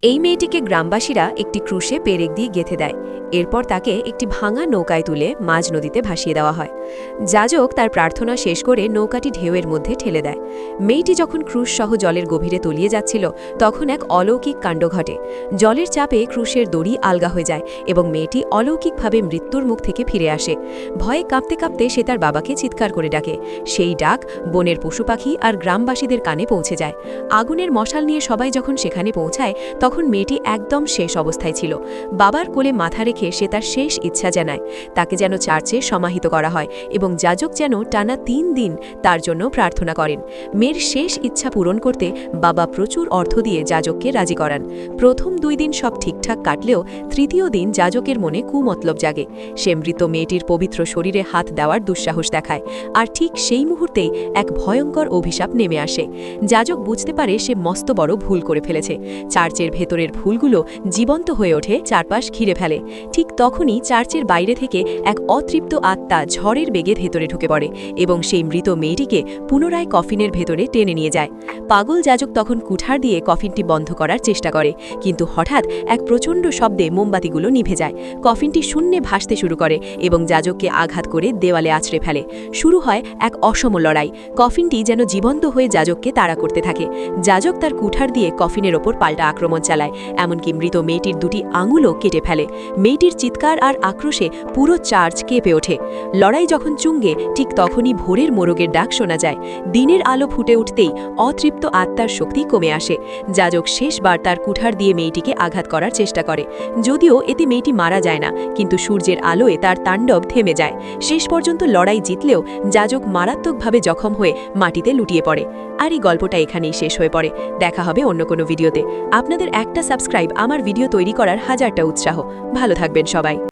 এই মেয়েটিকে গ্রামবাসীরা একটি ক্রুশে পেরেক দিয়ে গেঁথে দেয়। এরপর তাকে একটি ভাঙা নৌকায় তুলে মাঝ নদীতে ভাসিয়ে দেওয়া হয়। যাজক তার প্রার্থনা শেষ করে নৌকাটি ঢেউয়ের মধ্যে ঠেলে দেয়। মেয়েটি যখন ক্রুশ সহ জলের গভীরে তলিয়ে যাচ্ছিল তখন এক অলৌকিক কাণ্ড ঘটে। জলের চাপে ক্রুশের দড়ি আলগা হয়ে যায় এবং মেয়েটি অলৌকিকভাবে মৃত্যুর মুখ থেকে ফিরে আসে। ভয়ে কাঁপতে কাঁপতে সে তার বাবাকে চিৎকার করে ডাকে। সেই ডাক বনের পশু পাখি আর গ্রামবাসীদের কানে পৌঁছে যায়। আগুনের মশাল নিয়ে সবাই যখন সেখানে পৌঁছায় তখন মেয়েটি একদম শেষ অবস্থায় ছিল। বাবার কোলে মাথা রেখে সে তার শেষ ইচ্ছা জানায় তাকে যেন চার্চে সমাহিত করা হয় এবং যাজক যেন টানা ৩ দিন তার জন্য প্রার্থনা করেন। মেয়ের শেষ ইচ্ছা পূরণ করতে বাবা প্রচুর অর্থ দিয়ে যাজককে রাজি করান। প্রথম 2 দিন সব ঠিকঠাক কাটলেও তৃতীয় দিন যাজকের মনে কুমতলব জাগে। সে মৃত মেয়েটির পবিত্র শরীরে হাত দেওয়ার দুঃসাহস দেখায়। আর ঠিক সেই মুহূর্তেই এক ভয়ঙ্কর অভিশাপ নেমে আসে। যাজক বুঝতে পারে সে মস্ত বড় ভুল করে ফেলেছে। চার্চের ভেতরের ফুলগুলো জীবন্ত হয়ে ওঠে, চারপাশ ঘিরে ফেলে। ঠিক তখনই চার্চের বাইরে থেকে এক অতৃপ্ত আত্মা ঝড়ের বেগে ভেতরে ঢুকে পড়ে এবং সেই মৃত মেয়েটিকে পুনরায় কফিনের ভেতরে টেনে নিয়ে যায়। পাগল যাজক তখন কুঠার দিয়ে কফিনটি বন্ধ করার চেষ্টা করে, কিন্তু হঠাৎ এক প্রচণ্ড শব্দে মোমবাতিগুলো নিভে যায়। কফিনটি শূন্যে ভাসতে শুরু করে এবং যাজককে আঘাত করে দেওয়ালে আছড়ে ফেলে। শুরু হয় এক অসম লড়াই। কফিনটি যেন জীবন্ত হয়ে যাজককে তাড়া করতে থাকে। যাজক তার কুঠার দিয়ে কফিনের ওপর পাল্টা আক্রমণ চালায়, এমনকি মৃত মেয়েটির 2টি আঙুলও কেটে ফেলে। মেয়েটির চিৎকার আর আক্রোশে পুরো চার্চ কেঁপে ওঠে। লড়াই যখন চুঙ্গে ঠিক তখনই ভোরের মোরগের ডাক শোনা যায়। দিনের আলো ফুটে উঠতেই অতৃপ্ত আত্মার শক্তি কমে আসে। যাজক শেষবার তার কুঠার দিয়ে মেয়েটিকে আঘাত করার চেষ্টা করে, যদিও এতে মেয়েটি মারা যায় না, কিন্তু সূর্যের আলোয় তার তাণ্ডব থেমে যায়। শেষ পর্যন্ত লড়াই জিতলেও যাজক মারাত্মকভাবে জখম হয়ে মাটিতে লুটিয়ে পড়ে। আর এই গল্পটা এখানেই শেষ হয়ে পড়ে। দেখা হবে অন্য কোনো ভিডিওতে। আপনাদের একটা সাবস্ক্রাইব আমার ভিডিও তৈরি করার 1000টা উৎসাহ। ভালো থাকবেন সবাই।